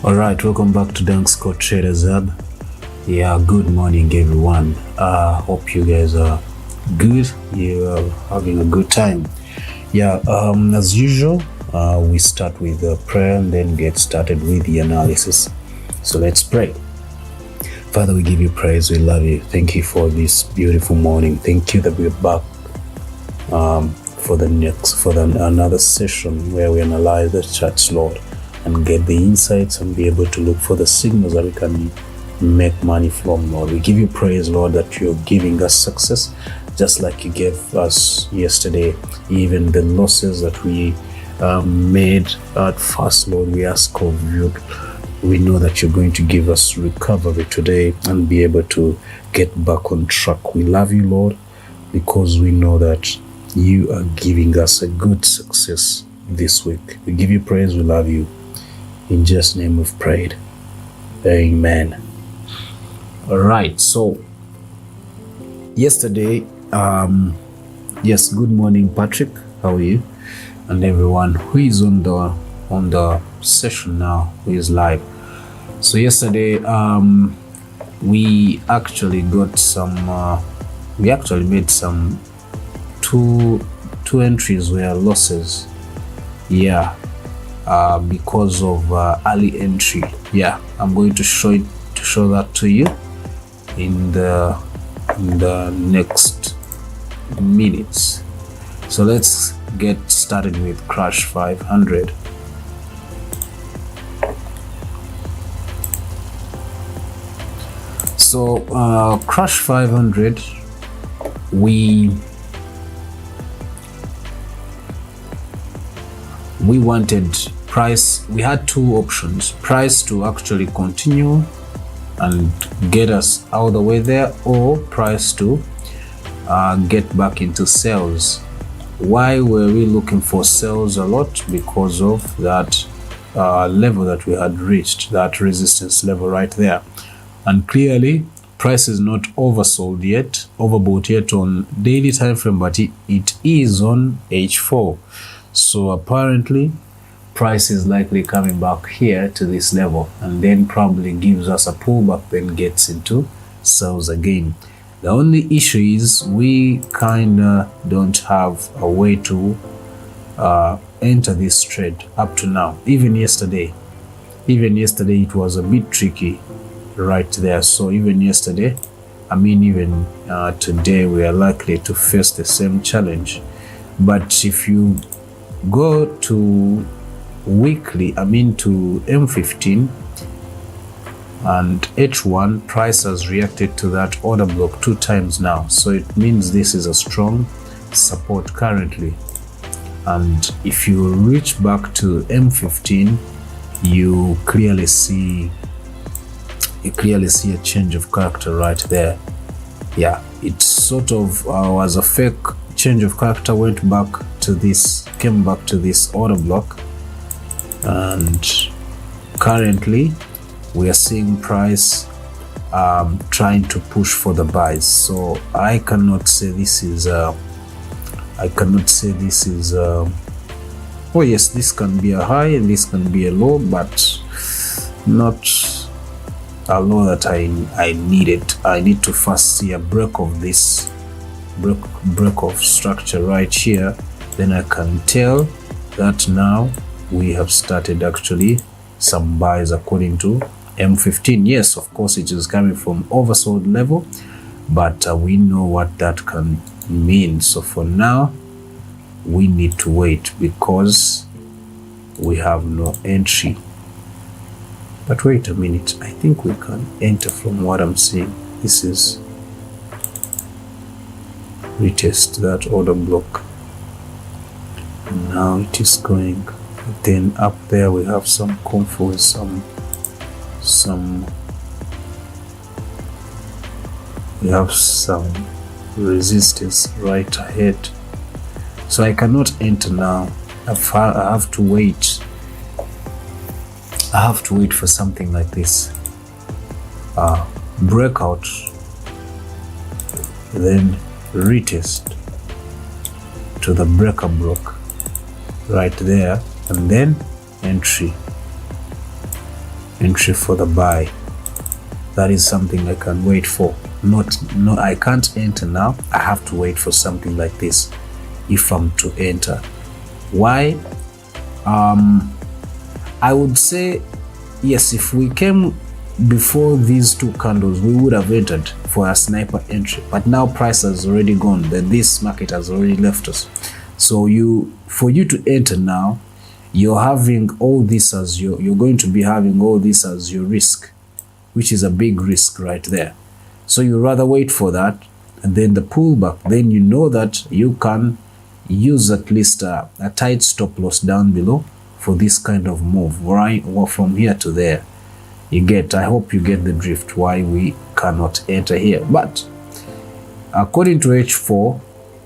Alright, welcome back to Dankscore Traders Hub. Yeah, good morning everyone. Hope you guys are good. You are having a good time. Yeah, as usual, we start with the prayer and then get started with the analysis. So let's pray. Father, we give you praise. We love you. Thank you for this beautiful morning. Thank you that we're back for another session where we analyze the charts, Lord, and get the insights and be able to look for the signals that we can make money from, Lord. We give you praise, Lord, that you're giving us success just like you gave us yesterday. Even the losses that we made at first, Lord, we ask of you. We know that you're going to give us recovery today and be able to get back on track. We love you, Lord, because we know that you are giving us a good success this week. We give you praise. We love you. In Jesus' name we've prayed. Amen. All right. So yesterday, yes, good morning, Patrick. How are you? And everyone who is on the session now, who is live. So yesterday, we actually got some. We actually made some two entries were losses. Yeah. Because of early entry. Yeah, I'm going to show that to you in the next minutes. So let's get started with Crash 500. So Crash 500, we wanted price. We had two options: price to actually continue and get us all the way there, or price to get back into sales. Why were we looking for sales a lot? Because of that level that we had reached, that resistance level right there. And clearly price is not overbought yet on daily time frame, but it is on H4. So apparently price is likely coming back here to this level and then probably gives us a pullback, then gets into sales again. The only issue is we kinda don't have a way to enter this trade up to now. Even yesterday it was a bit tricky right there. So even yesterday, even today, we are likely to face the same challenge. But if you go to weekly, to M15 and H1, price has reacted to that order block 2 times now. So it means this is a strong support currently. And if you reach back to M15, you clearly see a change of character right there. Yeah, it sort of was a fake change of character, came back to this order block, and currently we are seeing price trying to push for the buys. So I cannot say this is oh yes, this can be a high and this can be a low, but not a low that I needed. I need to first see a break of this break of structure right here, then I can tell that now we have started actually some buys according to M15. Yes, of course it is coming from oversold level, but we know what that can mean. So for now we need to wait because we have no entry. But wait a minute, I think we can enter from what I'm seeing. This is retest that order block. Now it is going. Then up there we have some comfort, we have some resistance right ahead. So I cannot enter now. I have to wait. I have to wait for something like this. Breakout, then retest to the breaker block right there, and then entry. entry for the buy. That is something I can wait for. No, I can't enter now. I have to wait for something like this if I'm to enter. Why? I would say yes, if we came before these two candles, we would have entered for a sniper entry, but now price has already gone, then this market has already left us. So for you to enter now, you're having all this as you're going to be having all this as your risk, which is a big risk right there. So you rather wait for that and then the pullback, then you know that you can use at least a tight stop loss down below for this kind of move, right? Or from here to there. I hope you get the drift why we cannot enter here. But according to H4,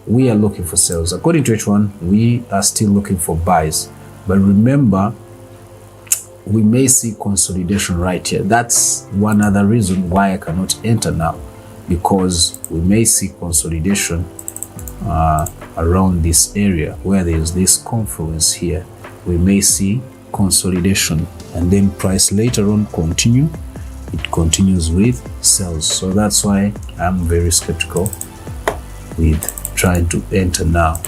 we are looking for sales. According to H1, we are still looking for buys. But remember, we may see consolidation right here. That's one other reason why I cannot enter now, because we may see consolidation around this area where there's this confluence here. We may see consolidation and then price later on it continues with sales. So that's why I'm very skeptical with trying to enter now.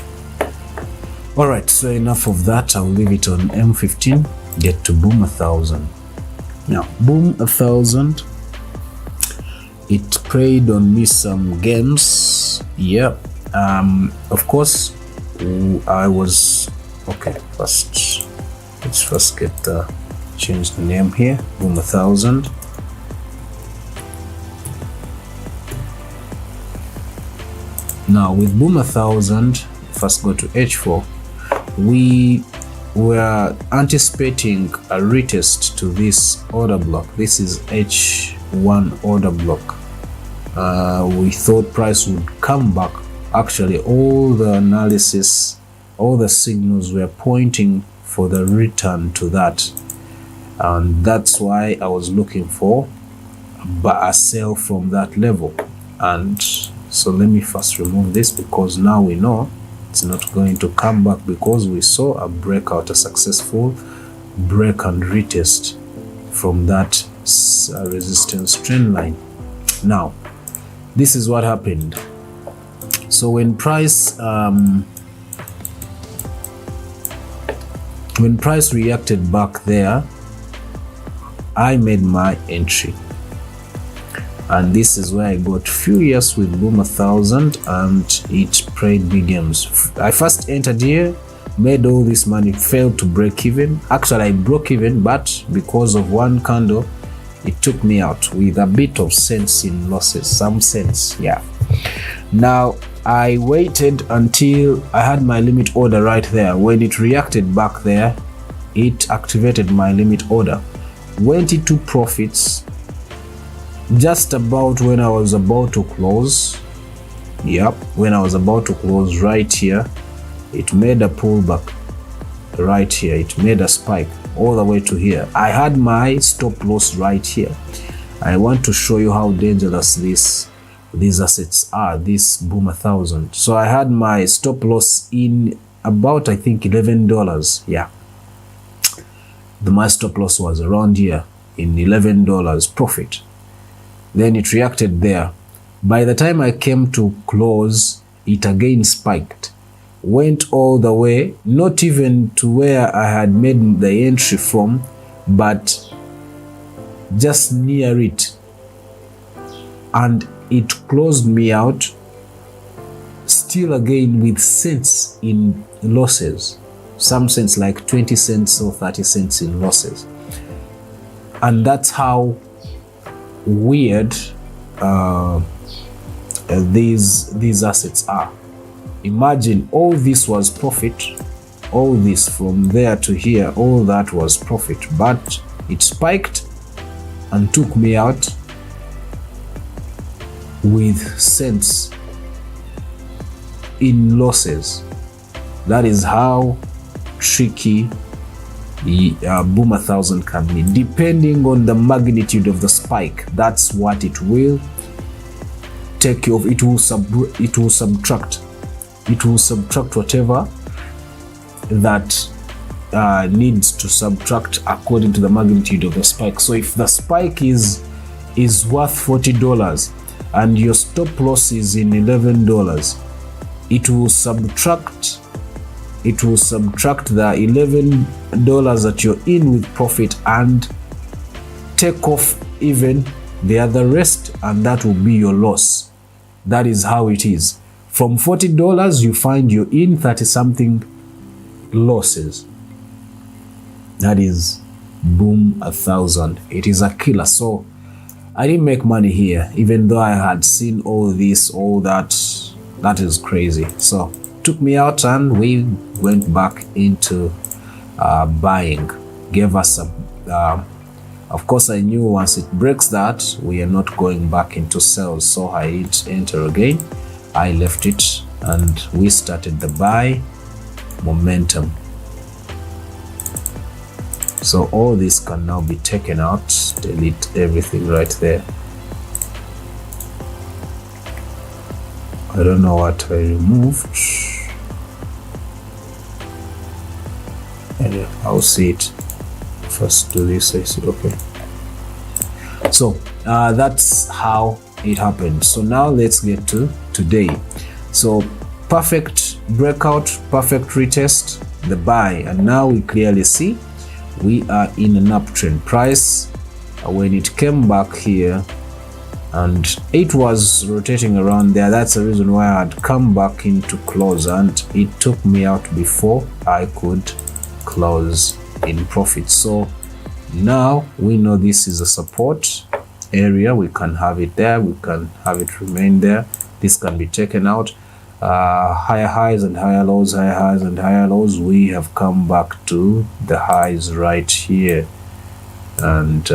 All right, so enough of that. I'll leave it on M15. Get to boom 1000. Now boom 1000, it played on me some games. Yeah, of course I was okay. Let's first get change the name here. Boom 1000. Now with boom 1000, first go to H4. We were anticipating a retest to this order block. This is H1 order block. We thought price would come back. Actually, all the analysis, all the signals were pointing for the return to that, and that's why I was looking for a sell from that level. And so let me first remove this, because now we know it's not going to come back, because we saw a breakout, a successful break and retest from that resistance trend line. Now this is what happened. So when price reacted back there, I made my entry, and this is where I got furious with boom 1000, and it played big games. I first entered here, made all this money, failed to break even. Actually, I broke even, but because of one candle, it took me out with a bit of sense in losses, some sense. Yeah. Now I waited until I had my limit order right there. When it reacted back there, it activated my limit order, went into profits just about when I was about to close. Yep, when I was about to close right here, it made a pullback right here. It made a spike all the way to here. I had my stop loss right here. I want to show you how dangerous these assets are, this boom 1000. So I had my stop loss in about, I think, $11. Yeah, my stop loss was around here in $11 profit. Then it reacted there. By the time I came to close, it again spiked, went all the way, not even to where I had made the entry from, but just near it, and it closed me out still again with cents in losses, some cents, like 20 cents or 30 cents in losses. And that's how weird these assets are. Imagine all this was profit, all this from there to here, all that was profit, but it spiked and took me out with cents in losses. That is how tricky the boom 1000 can be. Depending on the magnitude of the spike, that's what it will take you off. It will subtract whatever that needs to subtract according to the magnitude of the spike. So if the spike is worth $40 and your stop loss is in $11, it will subtract the $11 that you're in with profit and take off even the other rest, and that will be your loss. That is how it is. From $40 you find you're in 30 something losses. That is boom, 1,000. It is a killer. So I didn't make money here, even though I had seen all this, all that. That is crazy. So took me out and we went back into buying. Gave us a of course I knew once it breaks that we are not going back into sales, so I hit enter again. I left it and we started the buy momentum. So all this can now be taken out. Delete everything right there. I don't know what I removed. Anyway, I'll see it. First do this, I see. Okay. So that's how it happened. So now let's get to today. So perfect breakout, perfect retest, the buy, and now we clearly see we are in an uptrend. Price, when it came back here and it was rotating around there, that's the reason why I had come back into close, and it took me out before I could close in profit. So now we know this is a support area. We can have it there, we can have it remain there. This can be taken out. Higher highs and higher lows, higher highs and higher lows. We have come back to the highs right here, and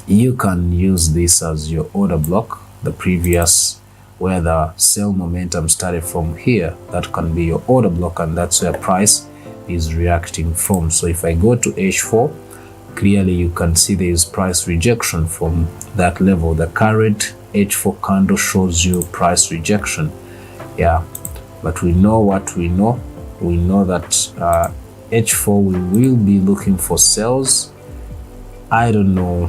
you can use this as your order block. The previous, where the sell momentum started from here, that can be your order block, and that's where price is reacting from. So if I go to H4, clearly you can see there is price rejection from that level. The current H4 candle shows you price rejection. Yeah, but we know what we know. We know that H4 we will be looking for sales. I don't know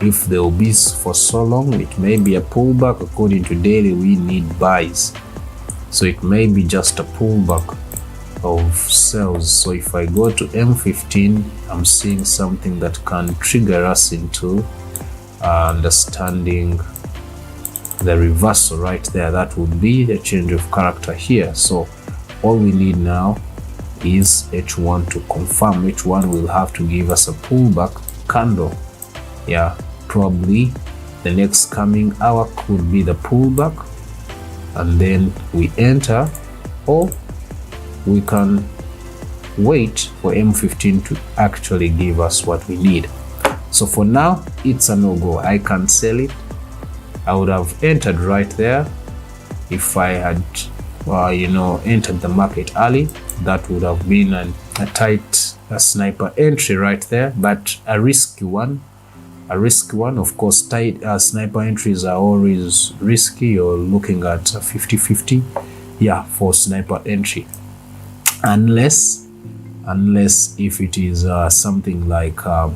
if they will be for so long. It may be a pullback. According to daily, we need buys, so it may be just a pullback of sales. So if I go to M15, I'm seeing something that can trigger us into understanding the reversal right there. That would be the change of character here. So all we need now is H1 to confirm. H1 will have to give us a pullback candle. Yeah, probably the next coming hour could be the pullback, and then we enter, or we can wait for M15 to actually give us what we need. So for now, it's a no-go. I can sell it. I would have entered right there if I had entered the market early. That would have been a tight sniper entry right there, but a risky one. Of course, tight sniper entries are always risky. You're looking at 50-50, yeah, for sniper entry, unless if it is something like a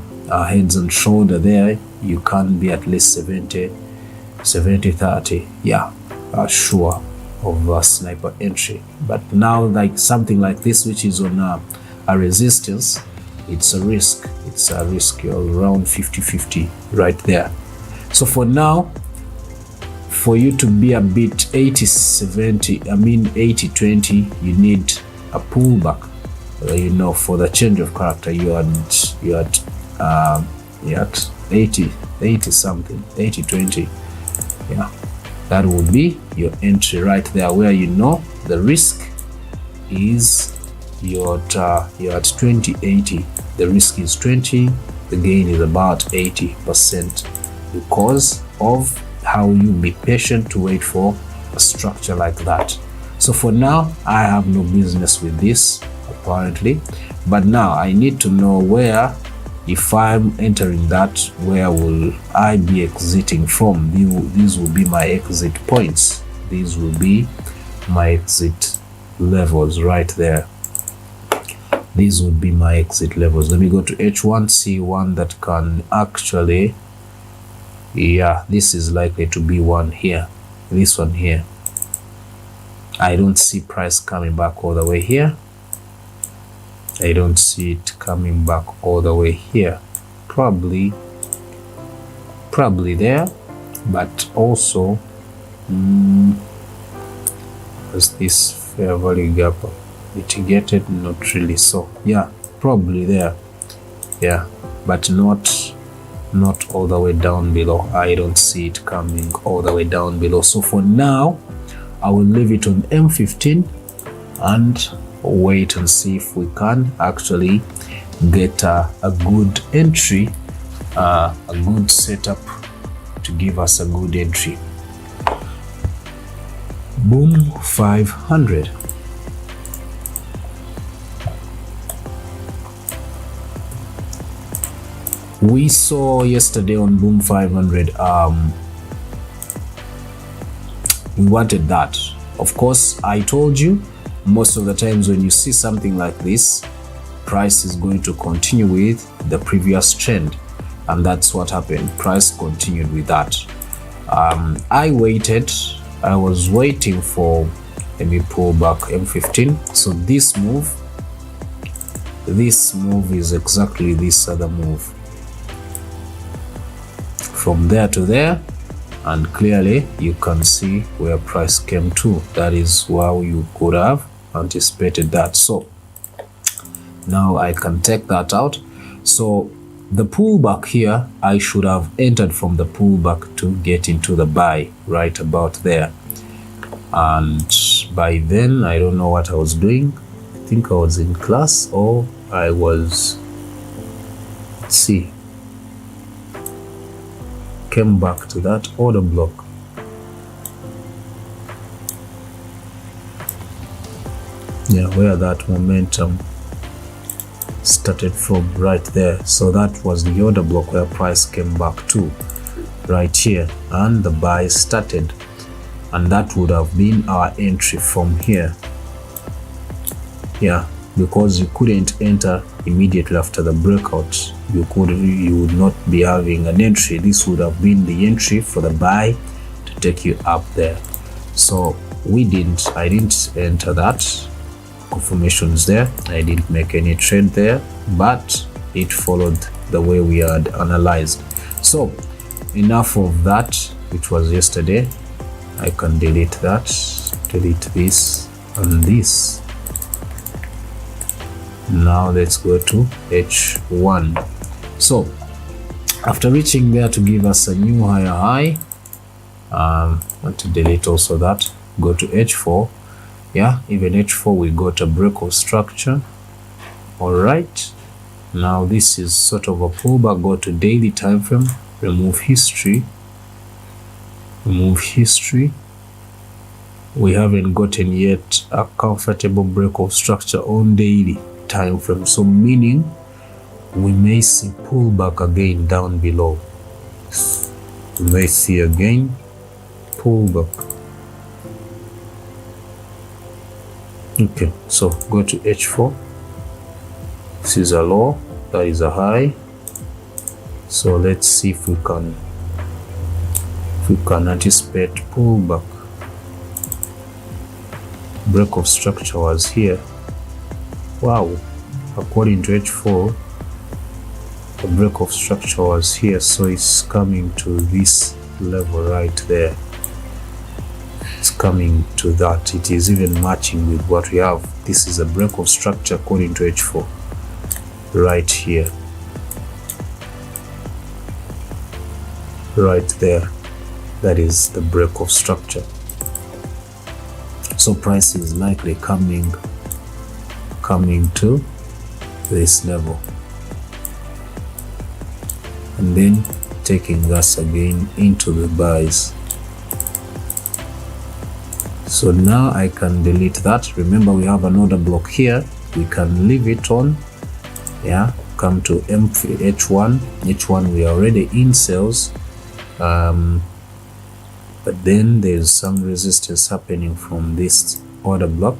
heads and shoulder, there you can be at least 70-30, yeah, sure of a sniper entry. But now, like something like this, which is on a resistance, it's a risk. You're around 50-50 right there. So for now, for you to be a bit 80-20, you need a pullback. For the change of character, you're at 80-20. Yeah, that will be your entry right there, where the risk is you're at 20-80. The risk is 20, the gain is about 80%, because of how you be patient to wait for a structure like that. So for now, I have no business with this apparently, but now I need to know where, if I'm entering that, where will I be exiting from? These will be my exit points. These will be my exit levels right there. These would be my exit levels. Let me go to H1, see one that can actually, yeah, this is likely to be one here, this one here. I don't see price coming back all the way here. I don't see it coming back all the way here. Probably there, but also is this fair value gap mitigated? Not really. So yeah, probably there, yeah, but not all the way down below. I don't see it coming all the way down below. So for now, I will leave it on M15 and wait and see if we can actually get a good entry, a good setup to give us a good entry. Boom 500. We saw yesterday on Boom 500, we wanted that. Of course, I told you, most of the times when you see something like this, price is going to continue with the previous trend, and that's what happened. Price continued with that. I was waiting for, let me pull back M15. So this move is exactly this other move, from there to there, and clearly you can see where price came to. That is how you could have anticipated that. So now I can take that out. So the pullback here, I should have entered from the pullback to get into the buy right about there, and by then I don't know what I was doing. I think I was in class, or I was, let's see, came back to that order block. Yeah, where that momentum started from, right there. So that was the order block where price came back to, right here, and the buy started, and that would have been our entry from here. Yeah, because you couldn't enter immediately after the breakout. You would not be having an entry. This would have been the entry for the buy to take you up there. So I didn't enter that. Confirmations there. I didn't make any trade there, but it followed the way we had analyzed. So enough of that, which was yesterday. I can delete that, delete this and this. Now let's go to H1. So after reaching there to give us a new higher high, I want to delete also that. Go to H4. Yeah, even H4 we got a break of structure. All right, now this is sort of a pullback. Go to daily time frame, remove history. We haven't gotten yet a comfortable break of structure on daily time frame, so meaning we may see pullback again down below. We may see again pullback. Okay, so go to H4. This is a low, that is a high. So let's see if we can anticipate pullback. Break of structure was here. Wow, according to H4, the break of structure was here, so it's coming to this level right there. It's coming to that. It is even matching with what we have. This is a break of structure according to H4 right here, right there. That is the break of structure. So price is likely coming to this level and then taking us again into the buys. So now I can delete that. Remember, we have an order block here. We can leave it on. Yeah, come to H1. H1 we are already in sales, but then there's some resistance happening from this order block.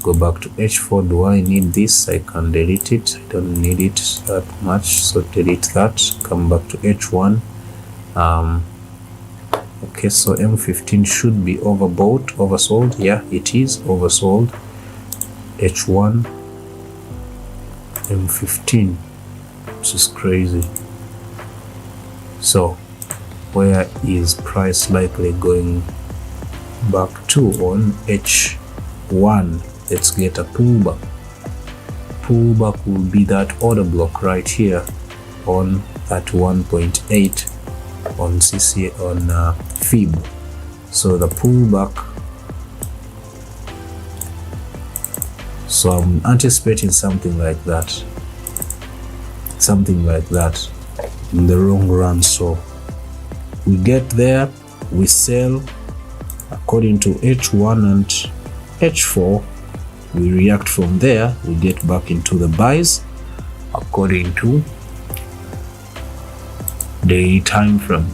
go back to H4. Do I need this? I can delete it. I don't need it that much, so delete that. Come back to H1. Okay, so M15 should be overbought, oversold. Yeah, it is oversold. H1, M15. This is crazy. So where is price likely going back to on H1? Let's get a pullback. Pullback will be that order block right here on that 1.8 on CC on Fib. So the pullback. So I'm anticipating something like that. Something like that in the long run. So we get there, we sell according to H1 and H4. We react from there, we get back into the buys according to daily time frame.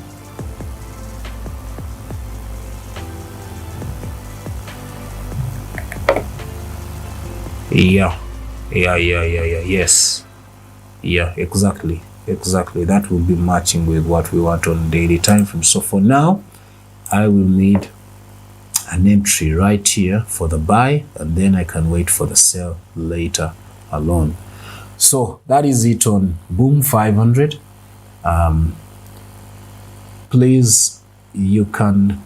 Yes, yeah, exactly, that will be matching with what we want on daily time frame. So for now, I will need an entry right here for the buy, and then I can wait for the sell later alone. So that is it on Boom 500. Please, you can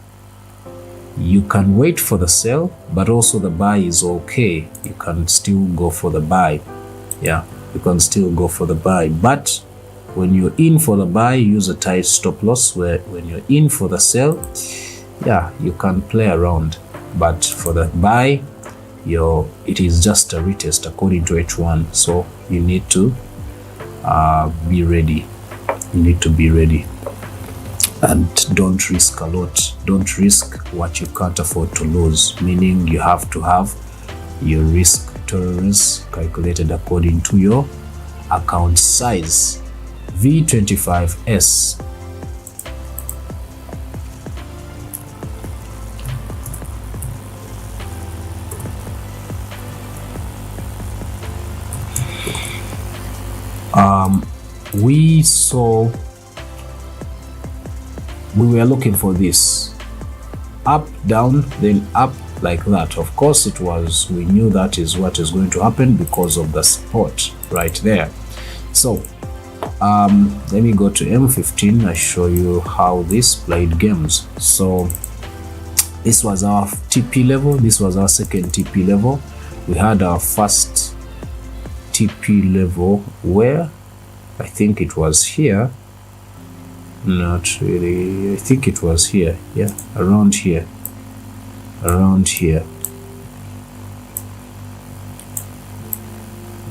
wait for the sell, but also the buy is okay. You can still go for the buy. Yeah, you can still go for the buy, but when you're in for the buy, use a tight stop loss. Where when you're in for the sell, yeah, you can play around, but for the buy, it is just a retest according to H1. So you need to be ready. You need to be ready, and don't risk a lot. Don't risk what you can't afford to lose, meaning you have to have your risk tolerance calculated according to your account size. V25S. We were looking for this up, down, then up like that. Of course, we knew that is what is going to happen because of the support right there. So let me go to M15. I show you how this played games. So this was our TP level. This was our second TP level. We had our first TP level where I think it was here. Not really. I think it was here. Yeah, around here. Around here.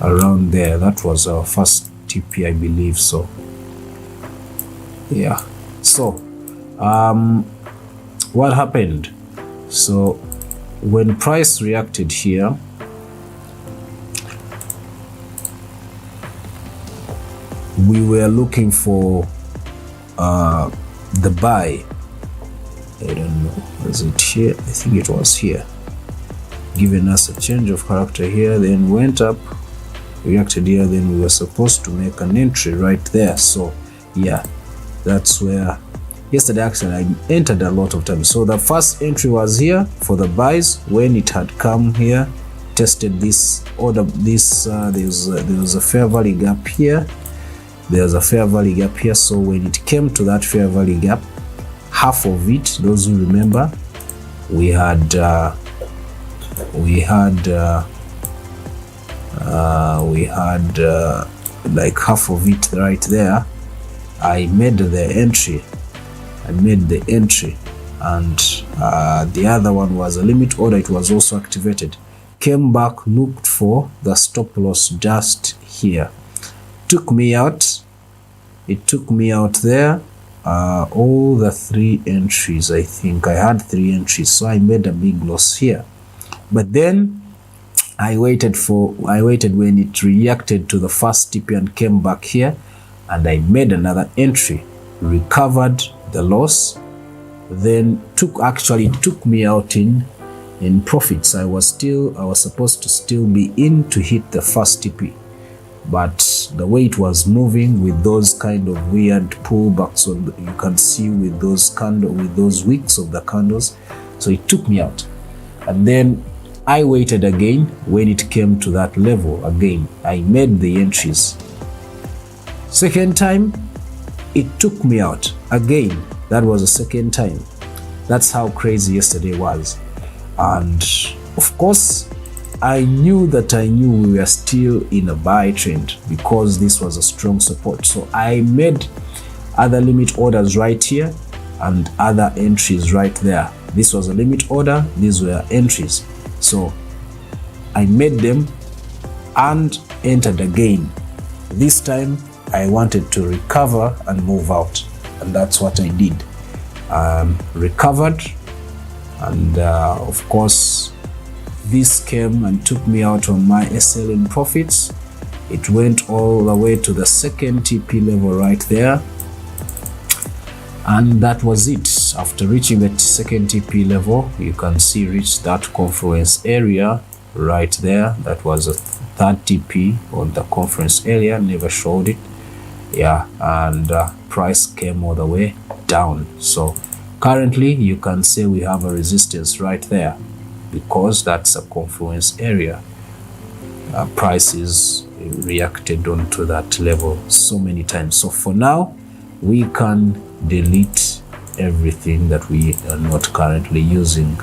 Around there. That was our first TP, I believe so. Yeah. So, what happened? So, when price reacted here, we were looking for the buy. I don't know, was it here? I think it was here, giving us a change of character here, then went up, reacted here, then we were supposed to make an entry right there. So yeah, that's where yesterday actually I entered a lot of times. So the first entry was here for the buys when it had come here, tested this order. There was a fair value gap here. There's a fair value gap here. So when it came to that fair value gap, half of it, those who remember, we had like half of it right there. I made the entry. And the other one was a limit order. It was also activated. Came back, looked for the stop loss just here. Took me out. It took me out there. All the 3 entries, I think I had 3 entries, so I made a big loss here. But then I waited when it reacted to the first TP and came back here, and I made another entry, recovered the loss, then took me out in in profits. I was supposed to still be in to hit the first TP, but the way it was moving with those kind of weird pullbacks, you can see with those wicks of the candles, so it took me out. And then I waited again. When it came to that level again, I made the entries. Second time, it took me out again. That was the second time. That's how crazy yesterday was. And of course, I knew we were still in a buy trend because this was a strong support. So I made other limit orders right here and other entries right there. This was a limit order, these were entries. So I made them and entered again. This time I wanted to recover and move out, and that's what I did. Recovered, and of course this came and took me out on my SL in profits. It went all the way to the second TP level right there, and that was it. After reaching the second TP level, you can see reach that confluence area right there. That was a third TP on the confluence area, never showed it. Yeah, and price came all the way down. So currently you can say we have a resistance right there because that's a confluence area. Prices reacted onto that level so many times. So for now, we can delete everything that we are not currently using.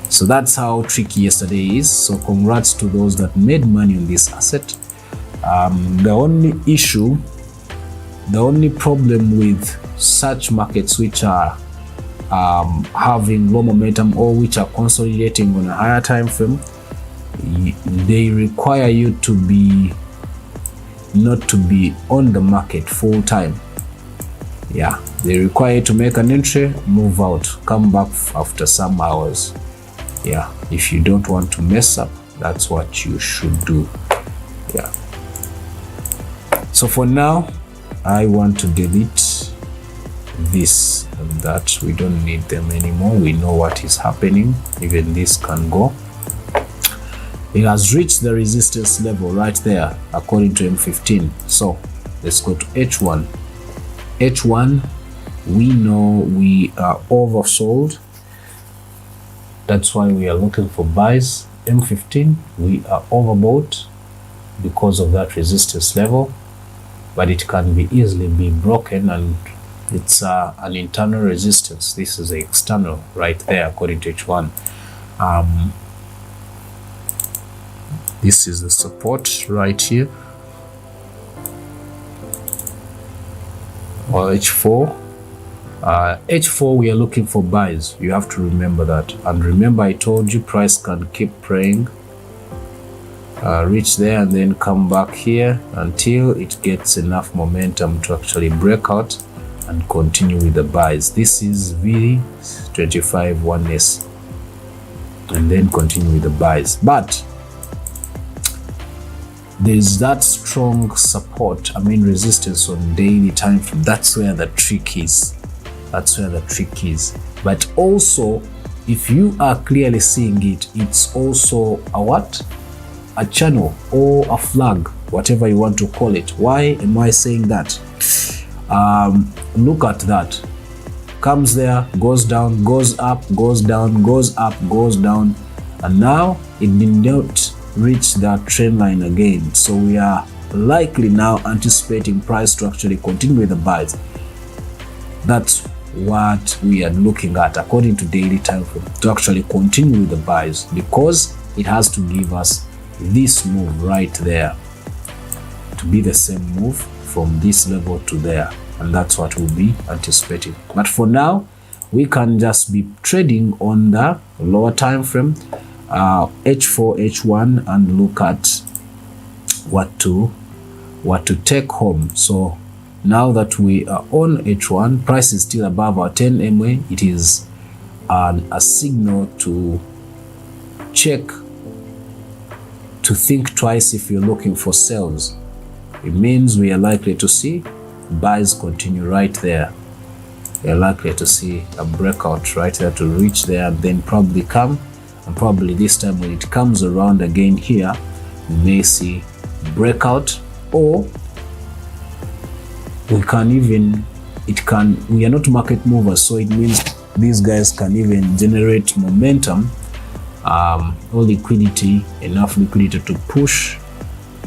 So that's how tricky yesterday is. So congrats to those that made money on this asset. The only problem with such markets which are having low momentum or which are consolidating on a higher time frame, they require you to not to be on the market full time. Yeah, they require you to make an entry, move out, come back after some hours. Yeah, if you don't want to mess up, that's what you should do. Yeah. So for now, I want to delete this and that. We don't need them anymore. We know what is happening. Even this can go. It has reached the resistance level right there according to M15. So let's go to H1. H1, we know we are oversold. That's why we are looking for buys. M15, we are overbought because of that resistance level, but it can be easily be broken, and it's an internal resistance. This is the external right there according to H1. This is the support right here. Or H4. H4, we are looking for buys. You have to remember that. And remember, I told you price can keep praying, reach there and then come back here until it gets enough momentum to actually break out and continue with the buys. This is V25 1S, and then continue with the buys. But there's that strong support, resistance on daily time frame. That's where the trick is. But also, if you are clearly seeing it, it's also a channel or a flag, whatever you want to call it. Why am I saying that? Look at that. Comes there, goes down, goes up, goes down, goes up, goes down, and now it did not reach that trend line again. So we are likely now anticipating price to actually continue with the buys. That's what we are looking at according to daily time frame, to actually continue with the buys, because it has to give us this move right there to be the same move from this level to there, and that's what we'll be anticipating. But for now, we can just be trading on the lower time frame, H4, H1, and look at what to take home. So now that we are on H1, price is still above our 10 MA. It is a signal to check, to think twice if you're looking for sales. It means we are likely to see buys continue right there. We are likely to see a breakout right there to reach there and then probably come and probably this time when it comes around again here, we may see breakout, or we can even, we are not market movers, so it means these guys can even generate momentum or liquidity, enough liquidity to push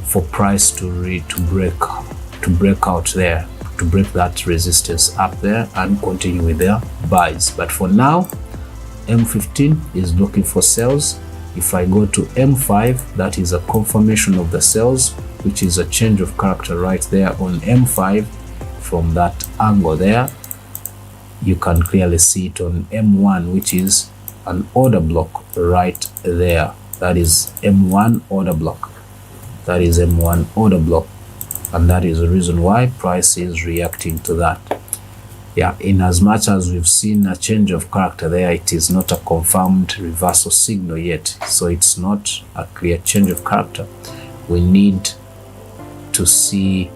for price to break out there, to break that resistance up there and continue with their buys. But for now, M15 is looking for sales. If I go to M5, that is a confirmation of the sales, which is a change of character right there on M5. From that angle there, you can clearly see it on M1, which is an order block right there. That is M1 order block. That is M1 order block, and that is the reason why price is reacting to that. Yeah, in as much as we've seen a change of character there, it is not a confirmed reversal signal yet, so it's not a clear change of character. We need to see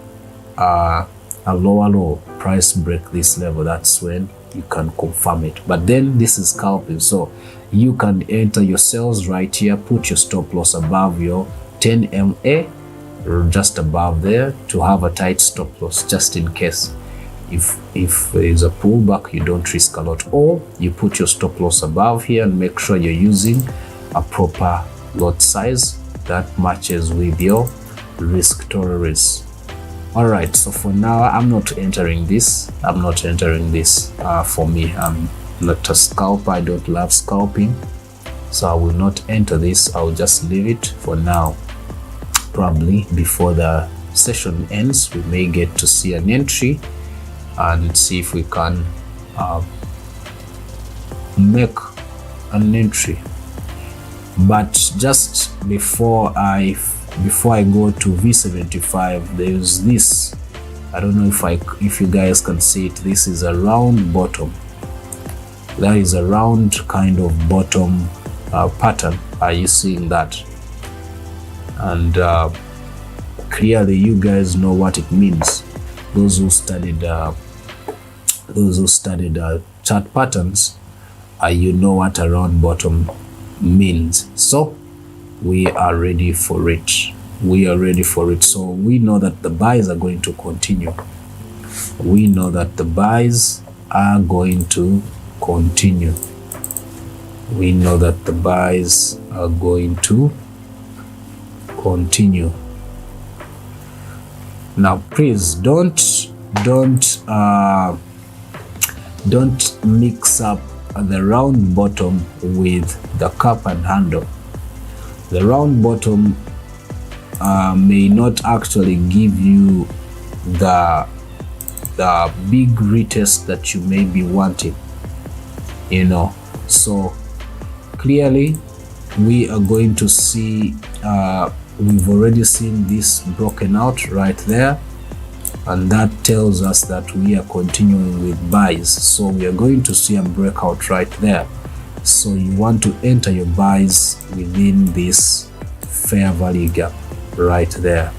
a lower low price break this level. That's when you can confirm it. But then this is scalping, so you can enter your sales right here, put your stop loss above your 10 MA, just above there, to have a tight stop loss just in case. If there is a pullback, you don't risk a lot, or you put your stop loss above here and make sure you're using a proper lot size that matches with your risk tolerance. All right, so for now, I'm not entering this. For me, I'm not a scalper. I don't love scalping, so I will not enter this. I'll just leave it for now. Probably before the session ends, we may get to see an entry and see if we can make an entry. But just before I go to V75, there's this. I don't know if you guys can see it. This is a round bottom. That is a round kind of bottom pattern. Are you seeing that? And clearly you guys know what it means. Those who studied chart patterns, you know what a round bottom means. So we are ready for it. So we know that the buys are going to continue. We know now please don't mix up the round bottom with the cup and handle. The round bottom may not actually give you the big retest that you may be wanting, so clearly we are going to see, we've already seen this broken out right there, and that tells us that we are continuing with buys. So we are going to see a breakout right there. So you want to enter your buys within this fair value gap right there.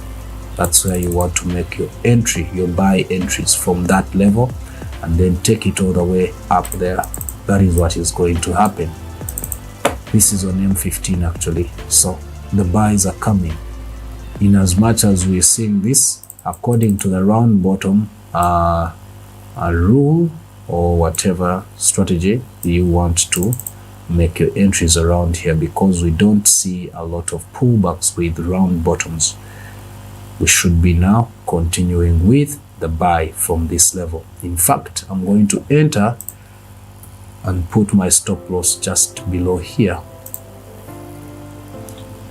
That's where you want to make your entry, your buy entries from that level, and then take it all the way up there. That is what is going to happen. This is on M15 actually. So the buys are coming. In as much as we're seeing this, according to the round bottom rule or whatever strategy you want to make your entries around here, because we don't see a lot of pullbacks with round bottoms, we should be now continuing with the buy from this level. In fact, I'm going to enter and put my stop loss just below here.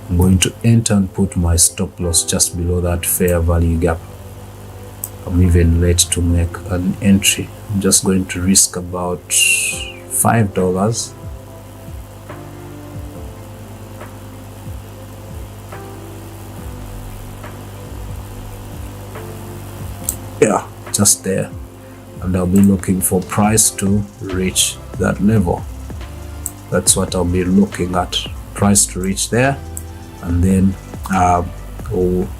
I'm going to enter and put my stop loss just below that fair value gap. I'm even late to make an entry. I'm just going to risk about $5. Yeah, just there. And I'll be looking for price to reach that level. That's what I'll be looking at, price to reach there, and then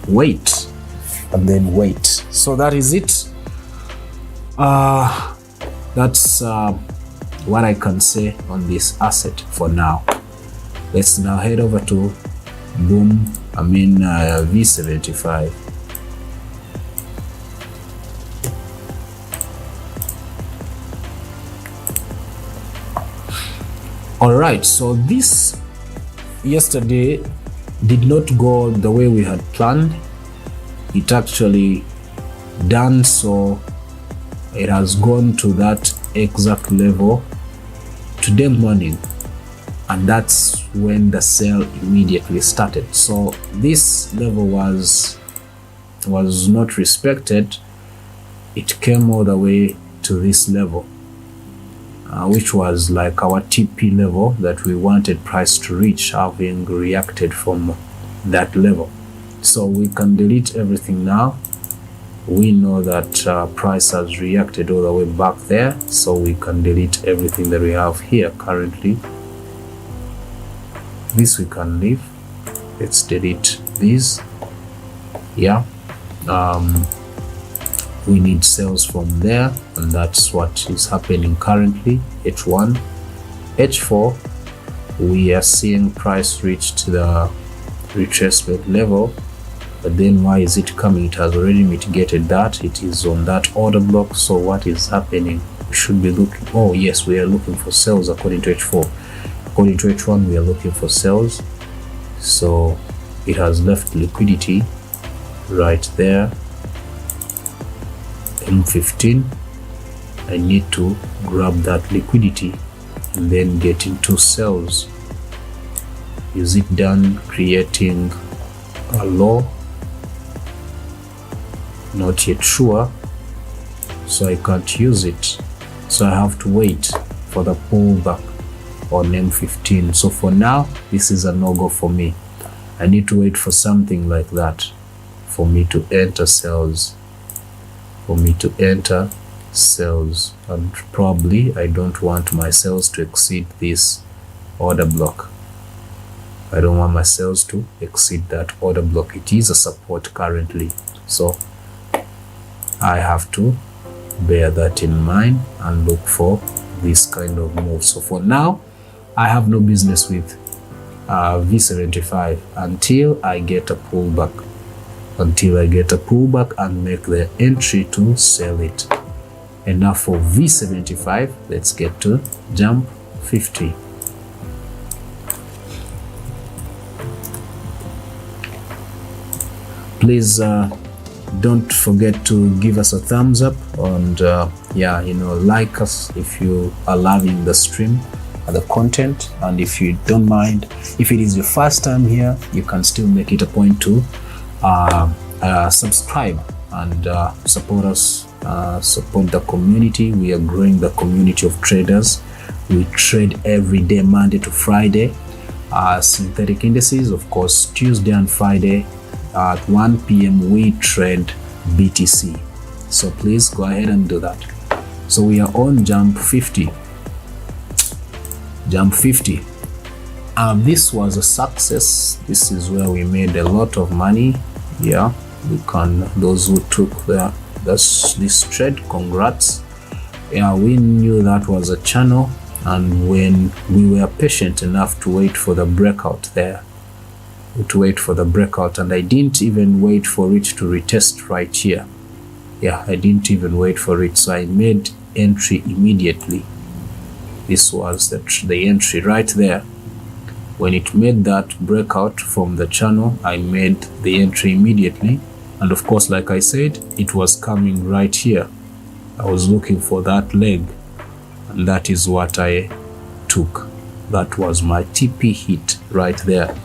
wait, and then wait. So that is it. That's what I can say on this asset for now. Let's now head over to V75. All right, so this yesterday did not go the way we had planned. It actually done so. It has gone to that exact level today morning, and that's when the sell immediately started. So this level was not respected. It came all the way to this level, which was like our TP level that we wanted price to reach, having reacted from that level. So we can delete everything now. We know that price has reacted all the way back there, so we can delete everything that we have here currently. This we can leave. Let's delete these. Yeah, we need sales from there, and that's what is happening currently. H1, H4, we are seeing price reach to the retracement level, but then why is it coming? It has already mitigated that. It is on that order block. So what is happening? We should be looking, oh yes, we are looking for sales according to H4. According to H1, we are looking for sales. So it has left liquidity right there. M15, I need to grab that liquidity and then get into sales. Is it done creating a low? Not yet sure, so I can't use it. So I have to wait for the pullback on M15. So for now, this is a no-go for me. I need to wait for something like that for me to enter sales. And probably I don't want my sales to exceed this order block. I don't want my sales to exceed that order block. It is a support currently, so I have to bear that in mind and look for this kind of move. So for now, I have no business with V75 until I get a pullback. And make the entry to sell it. And now for V75, let's get to jump 50. Please don't forget to give us a thumbs up, and like us if you are loving the stream and the content. And if you don't mind, if it is your first time here, you can still make it a point to subscribe and support us, support the community. We are growing the community of traders. We trade every day, Monday to Friday, synthetic indices. Of course, Tuesday and Friday at 1 p.m. we trade BTC. So please go ahead and do that. So we are on jump 50. This was a success. This is where we made a lot of money. Yeah, we can, those who took this trade, congrats. Yeah, we knew that was a channel, and when we were patient enough to wait for the breakout there, and I didn't even wait for it to retest right here. Yeah, I didn't even wait for it, so I made entry immediately. This was the entry right there. When it made that breakout from the channel, I made the entry immediately. And of course, like I said, it was coming right here. I was looking for that leg, and that is what I took. That was my TP hit right there.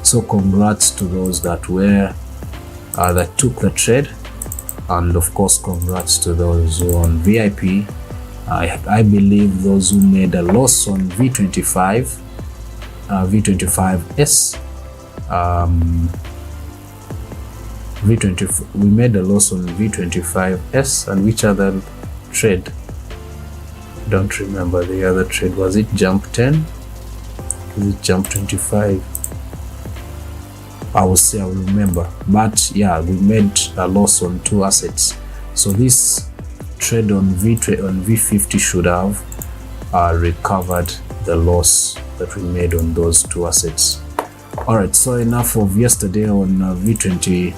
So congrats to those that were that took the trade, and of course congrats to those who on VIP. I believe those who made a loss on V25S, we made a loss on V25S, and which other trade? Don't remember the other trade. Was it jump 10? Was it jump 25? I will say I will remember, but yeah, we made a loss on two assets. So this trade on V50 should have recovered the loss that we made on those two assets. All right, so enough of yesterday on V20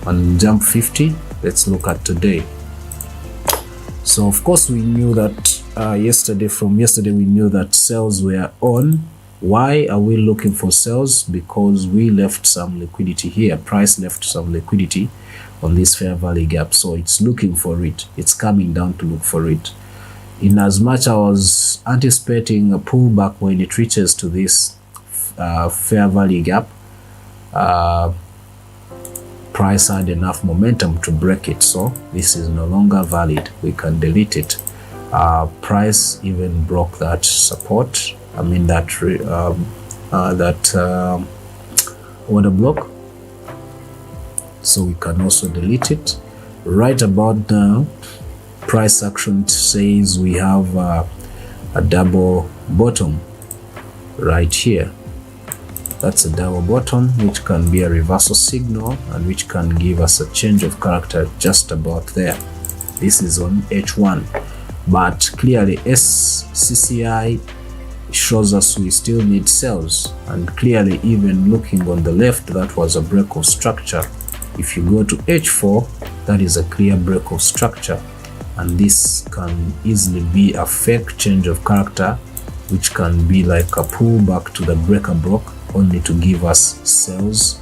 on jump 50. Let's look at today. So of course we knew that yesterday we knew that sales were on. Why are we looking for sales? Because we left some liquidity here. Price left some liquidity on this fair value gap, so it's looking for it. It's coming down to look for it. In as much I was anticipating a pullback when it reaches to this fair value gap, price had enough momentum to break it, so this is no longer valid. We can delete it. Price even broke that support, I mean that order block, so we can also delete it. Right about now, price action says we have a double bottom right here. That's a double bottom, which can be a reversal signal and which can give us a change of character just about there. This is on H1, but clearly SCCI shows us we still need sales, and clearly even looking on the left, that was a break of structure. If you go to H4, that is a clear break of structure, and this can easily be a fake change of character, which can be like a pullback to the breaker block, only to give us sales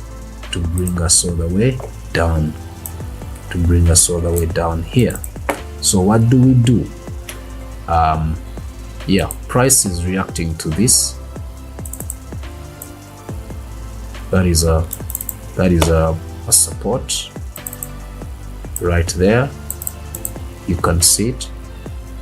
to bring us all the way down, here. So what do we do? Yeah, price is reacting to this. That is a support right there. You can see it.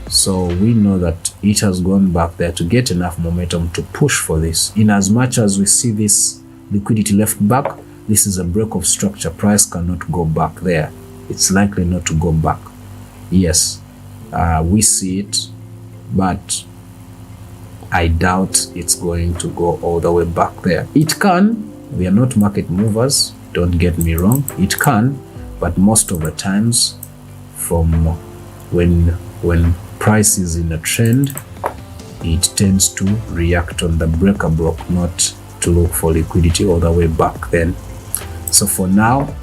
So we know that it has gone back there to get enough momentum to push for this. In as much as we see this liquidity left back, this is a break of structure. Price cannot go back there. It's likely not to go back. Yes, we see it, but I doubt it's going to go all the way back there. It can. We are not market movers, don't get me wrong. It can, but most of the times, from when price is in a trend, it tends to react on the breaker block, not to look for liquidity all the way back then. So for now,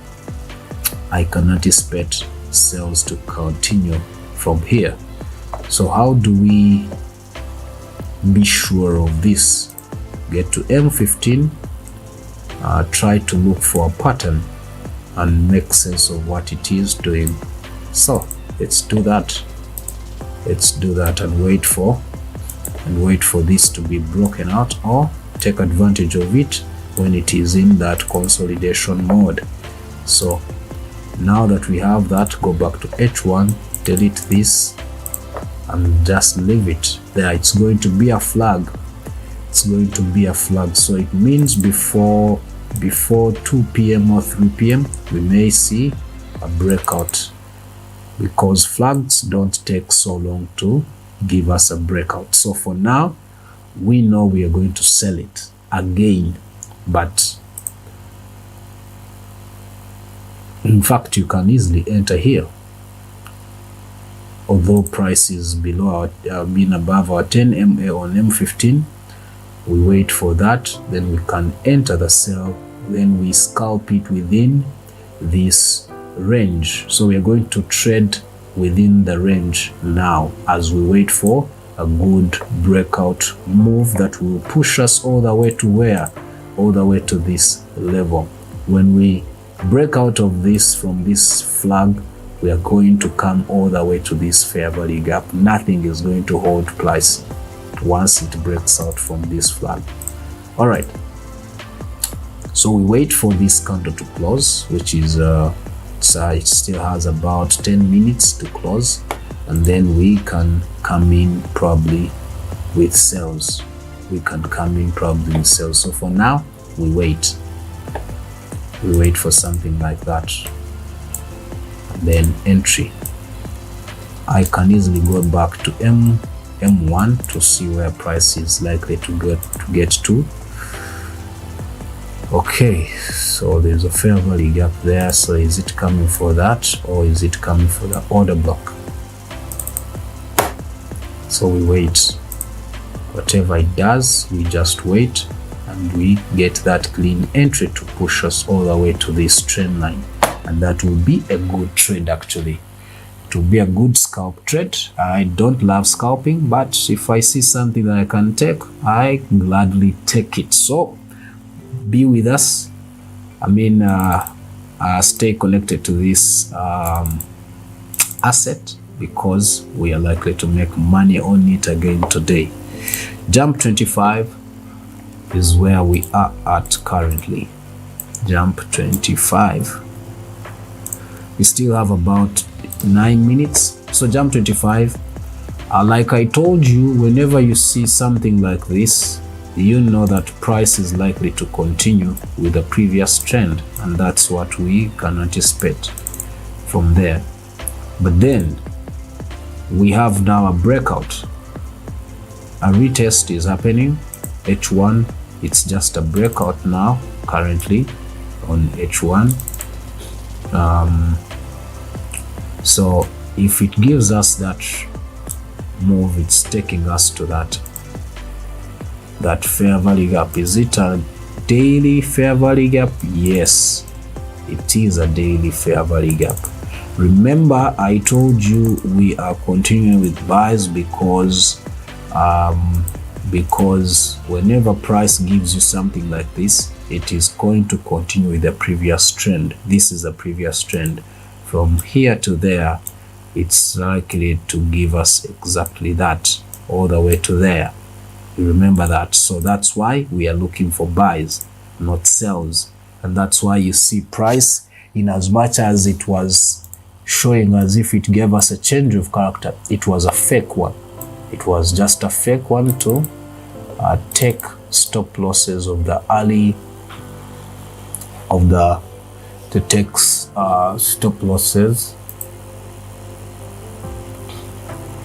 I can anticipate sales to continue from here. So how do we be sure of this? Get to M15, try to look for a pattern and make sense of what it is doing. So let's do that. And wait for this to be broken out, or take advantage of it when it is in that consolidation mode. So now that we have that, go back to H1, delete this, and just leave it there. It's going to be a flag. So it means before 2 p.m. or 3 p.m. we may see a breakout, because flags don't take so long to give us a breakout. So for now, we know we are going to sell it again, but in fact you can easily enter here. Although price is below being above our 10 MA on M15, we wait for that, then we can enter the sell, then we scalp it within this range. So we are going to trade within the range now as we wait for a good breakout move that will push us all the way to where? All the way to this level. When we break out of this from this flag, we are going to come all the way to this fair value gap. Nothing is going to hold price once it breaks out from this flag. All right, so we wait for this candle to close, which is it still has about 10 minutes to close, and then we can come in probably with sales. So for now, we wait for something like that, and then entry. I can easily go back to M1 to see where price is likely to get to. Okay, so there's a fair value gap there. So is it coming for that, or is it coming for the order block? So we wait. Whatever it does, we just wait and we get that clean entry to push us all the way to this trend line, and that will be a good trade. Actually, it will be a good scalp trade. I don't love scalping, but if I see something that I can take, I gladly take it. So be with us. Stay connected to this asset, because we are likely to make money on it again today. Jump 25 is where we are at currently. Jump 25. We still have about 9 minutes. So jump 25, like I told you, whenever you see something like this, you know that price is likely to continue with the previous trend, and that's what we can anticipate from there. But then we have now a breakout. A retest is happening. H1, it's just a breakout now currently on H1. So if it gives us that move, it's taking us to that fair value gap. Is it a daily fair value gap? Yes, it is a daily fair value gap. Remember, I told you we are continuing with buys because whenever price gives you something like this, it is going to continue with the previous trend. This is a previous trend. From here to there, it's likely to give us exactly that, all the way to there. You remember that. So that's why we are looking for buys, not sells. And that's why you see price, in as much as it was showing as if it gave us a change of character, it was a fake one. It was just a fake one to take stop losses of the early stop losses.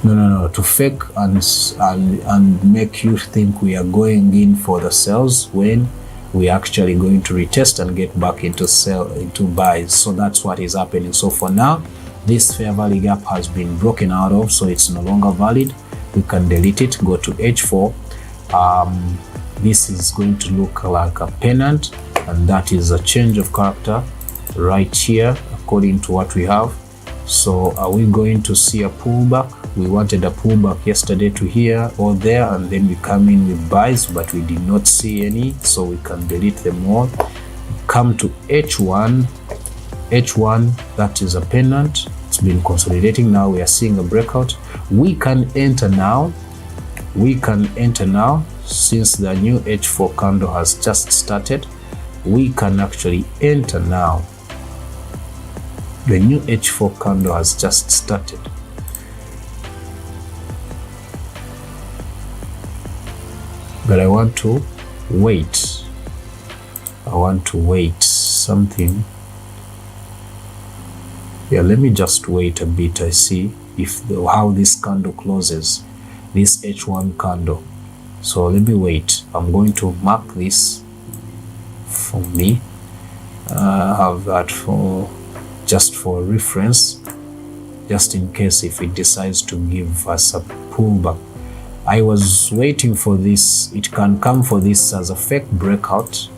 To fake and make you think we are going in for the sells when we are actually going to retest and get back into buys. So that's what is happening. So for now, this fair value gap has been broken out of, so it's no longer valid. We can delete it, go to H4. This is going to look like a pennant, and that is a change of character right here according to what we have. So are we going to see a pullback? We wanted a pullback yesterday to here or there, and then we come in with buys, but we did not see any, so we can delete them all. Come to H1. H1, that is a pennant. It's been consolidating. Now we are seeing a breakout. We can enter now. Since the new H4 candle has just started. We can actually enter now. The new H4 candle has just started. But I want to wait. Something. Yeah, let me just wait a bit. I see how this candle closes, this H1 candle. So let me wait. I'm going to mark this for me. Have that just for reference, just in case if it decides to give us a pullback. I was waiting for this. It can come for this as a fake breakout,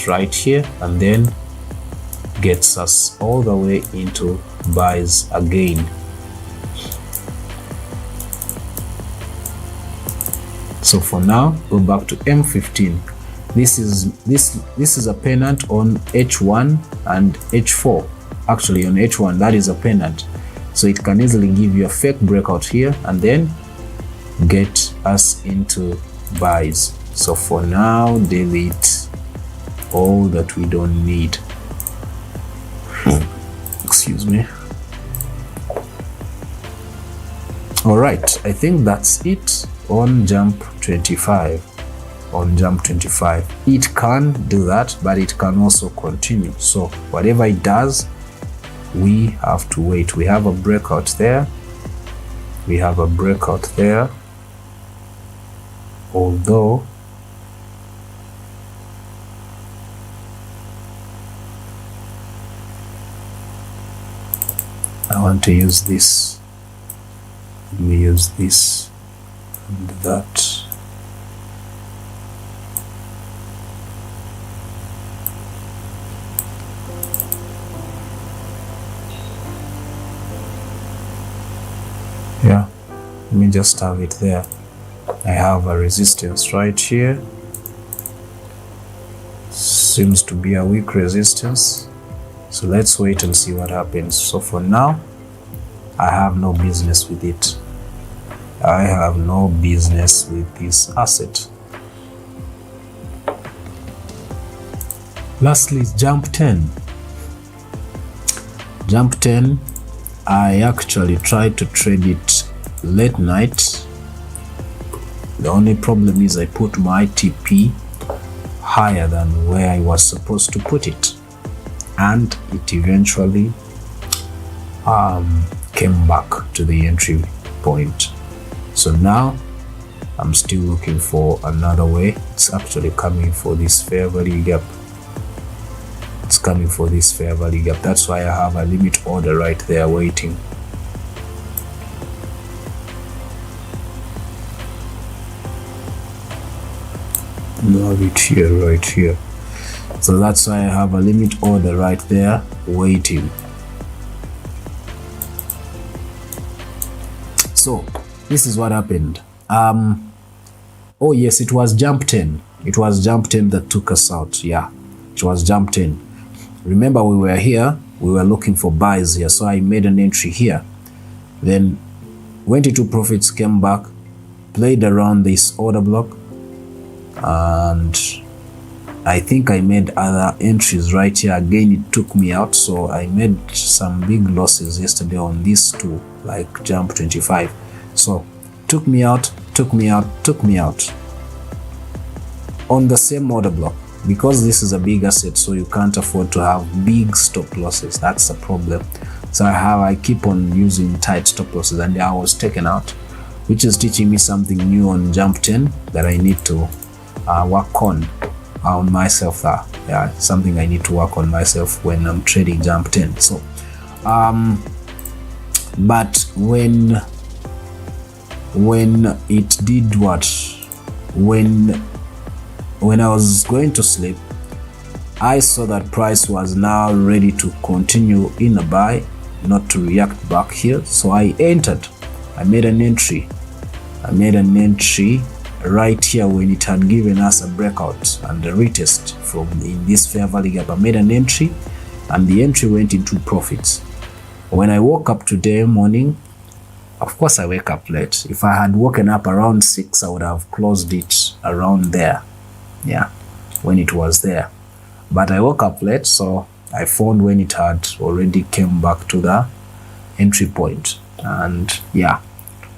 right here, and then gets us all the way into buys again. So for now, go back to M15. This is a pennant on H1 and H4. Actually on H1, that is a pennant. So it can easily give you a fake breakout here and then get us into buys. So for now, delete all that we don't need. Excuse me. All right, I think that's it on jump 25. It can do that, but it can also continue. So whatever it does, we have to wait. We have a breakout there. Although I want to use this. Let me use this. and that. Yeah, let me just have it there. I have a resistance right here. Seems to be a weak resistance. So let's wait and see what happens. So for now, I have no business with it. I have no business with this asset. Lastly, jump 10. Jump 10, I actually tried to trade it late night. The only problem is I put my TP higher than where I was supposed to put it, and it eventually came back to the entry point. So now I'm still looking for another way. It's actually coming for this fair value gap. It's coming for this fair value gap. That's why I have a limit order right there waiting. Have it here, right here. So that's why I have a limit order right there waiting. So this is what happened. Oh yes, it was jump 10. It was jump 10 that took us out. Yeah, it was jump 10. Remember, we were here, we were looking for buys here, so I made an entry here, then went into profits, came back, played around this order block, and I think I made other entries right here. Again, it took me out, so I made some big losses yesterday on these two, like jump 25. So took me out, took me out, took me out on the same order block. Because this is a big asset, so you can't afford to have big stop losses. That's the problem. So I keep on using tight stop losses, and I was taken out, which is teaching me something new on jump 10 that I need to work on myself. Yeah, something I need to work on myself when I'm trading jump 10. So but when it did what, when I was going to sleep, I saw that price was now ready to continue in a buy, not to react back here. So I entered. I made an entry. I made an entry right here when it had given us a breakout and a retest from in this fair value gap. I made an entry, and the entry went into profits. When I woke up today morning, of course I wake up late. If I had woken up around 6, I would have closed it around there. Yeah, when it was there, but I woke up late, so I found when it had already came back to the entry point, and yeah,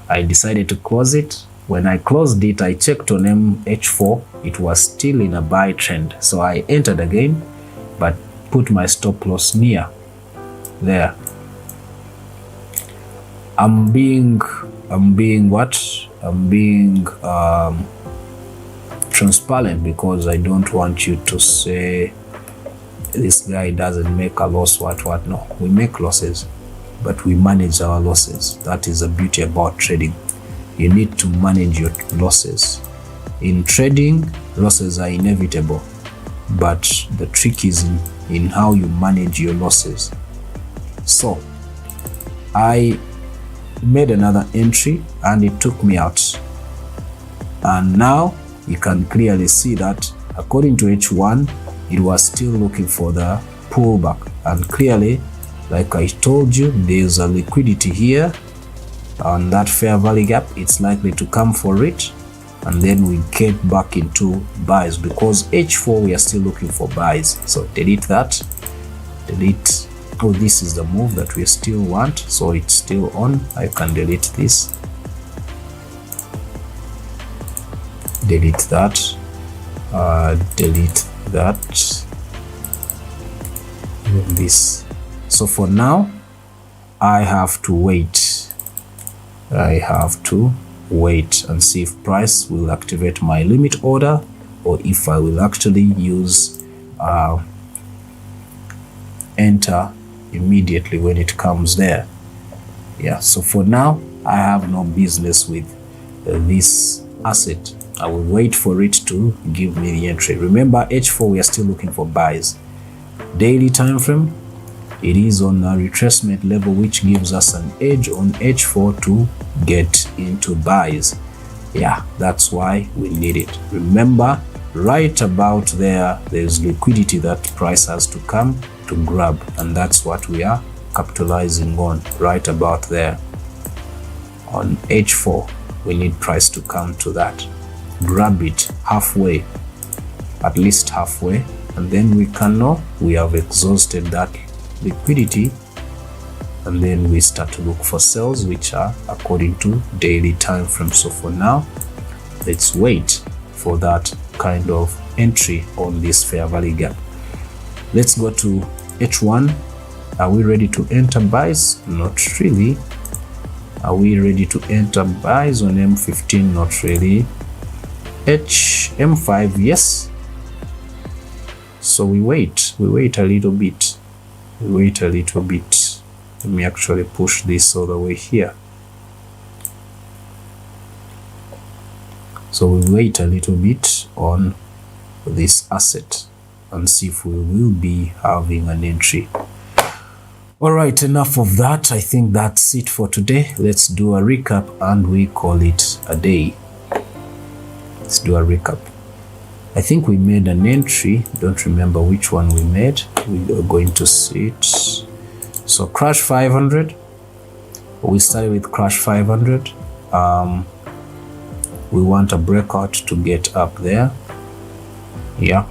I decided to close it. When I closed it, I checked on MH4, it was still in a buy trend, so I entered again, but put my stop loss near there. I'm being transparent, because I don't want you to say this guy doesn't make a loss, what. No, we make losses, but we manage our losses. That is the beauty about trading. You need to manage your losses. In trading, losses are inevitable, but the trick is in how you manage your losses. So I made another entry, and it took me out, and now you can clearly see that according to H1, it was still looking for the pullback, and clearly, like I told you, there's a liquidity here on that fair value gap. It's likely to come for it, and then we get back into buys, because H4 we are still looking for buys. So delete that, delete. Oh, this is the move that we still want, so it's still on. I can delete this, delete that, delete that, this. So for now, I have to wait. I have to wait and see if price will activate my limit order, or if I will actually use enter immediately when it comes there. Yeah, so for now, I have no business with this asset. I will wait for it to give me the entry. Remember, H4 we are still looking for buys. Daily time frame, it is on a retracement level, which gives us an edge on H4 to get into buys. Yeah, that's why we need it. Remember, right about there's liquidity that price has to come to grab, and that's what we are capitalizing on. Right about there on H4, we need price to come to that, grab it halfway, at least halfway, and then we can know we have exhausted that liquidity, and then we start to look for sales, which are according to daily time frame. So for now, let's wait for that kind of entry on this fair value gap. Let's go to H1. Are we ready to enter buys? Not really. Are we ready to enter buys on M15? Not really. M5, yes. So we wait a little bit. Let me actually push this all the way here. So we wait a little bit on this asset and see if we will be having an entry. All right, enough of that. I think that's it for today. Let's do a recap and we call it a day. Let's do a recap. I think we made an entry. Don't remember which one we made. We are going to see it. So crash 500. We started with crash 500. We want a breakout to get up there. Yeah.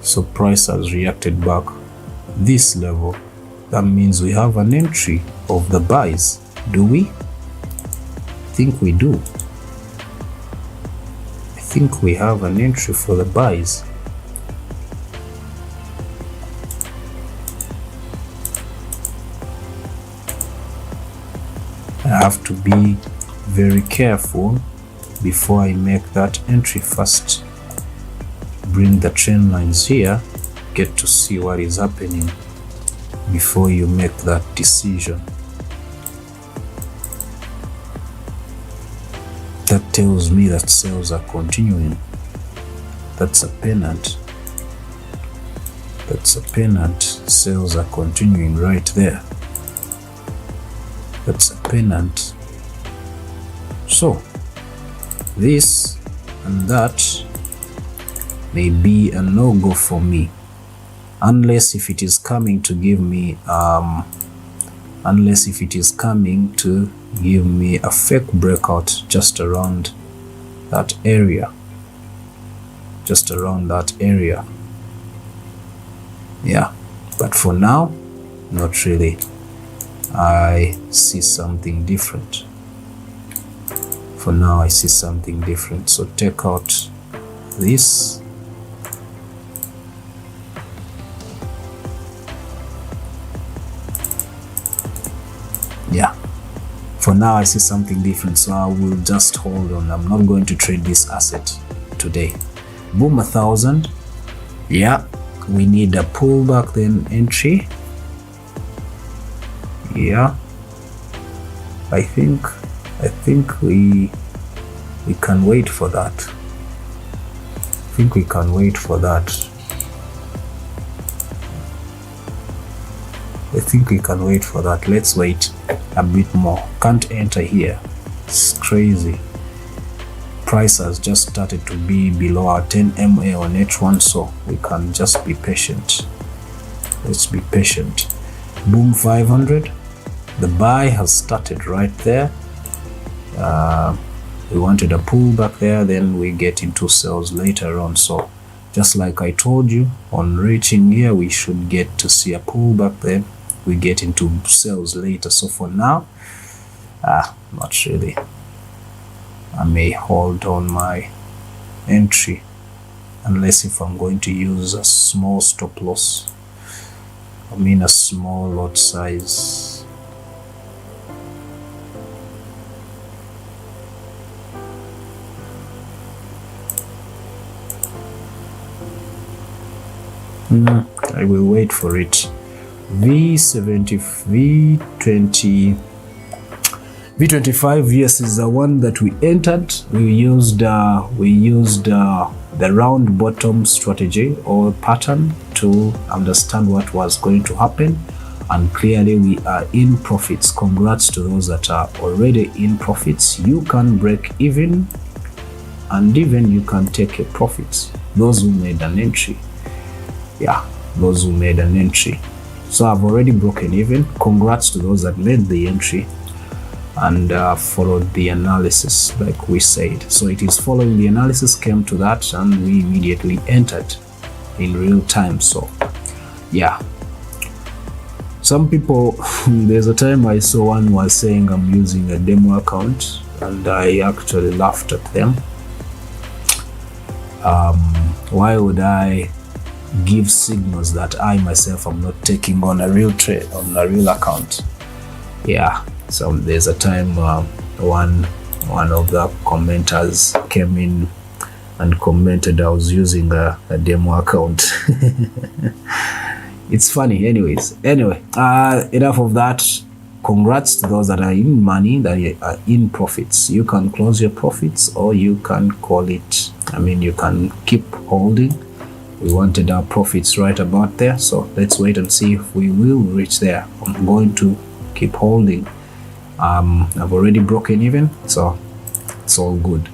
So price has reacted back this level. That means we have an entry of the buys. Do we? I think we do. I think we have an entry for the buys. I have to be very careful before I make that entry. First, bring the trend lines here, get to see what is happening before you make that decision. That tells me that sales are continuing. That's a pennant. That's a pennant. Sales are continuing right there. That's a pennant. So this and that may be a no-go for me, unless if it is coming to give me a fake breakout just around that area. Yeah, but for now, not really. I see something different. For now, I see something different. So take out this. Yeah, for now I see something different, so I will just hold on. I'm not going to trade this asset today. Boom, 1,000. Yeah, we need a pullback, then entry. Yeah, I think we can wait for that. Let's wait a bit more. Can't enter here. It's crazy. Price has just started to be below our 10 MA on H1, so we can just be patient. Let's be patient. Boom, 500. The buy has started right there. We wanted a pullback there, then we get into sales later on. So just like I told you, on reaching here we should get to see a pullback, then we get into sales later. So for now, not really. I may hold on my entry unless if I'm going to use a small stop loss. I mean a small lot size. I will wait for it. V20 V25, yes, is the one that we entered. We used the round bottom strategy or pattern to understand what was going to happen, and clearly we are in profits. Congrats to those that are already in profits. You can break even, and even you can take a profit. Those who made an entry, yeah, those who made an entry. So I've already broken even. Congrats to those that made the entry and followed the analysis like we said. So it is following the analysis, came to that, and we immediately entered in real time. So yeah, some people there's a time I saw one was saying I'm using a demo account, and I actually laughed at them. Why would I give signals that I myself am not taking on a real trade on a real account? Yeah. So there's a time one of the commenters came in and commented I was using a demo account. It's funny. Anyway, enough of that. Congrats to those that are in money, that are in profits. You can close your profits, or you can call it, you can keep holding. We wanted our profits right about there, so let's wait and see if we will reach there. I'm going to keep holding. I've already broken even, so it's all good.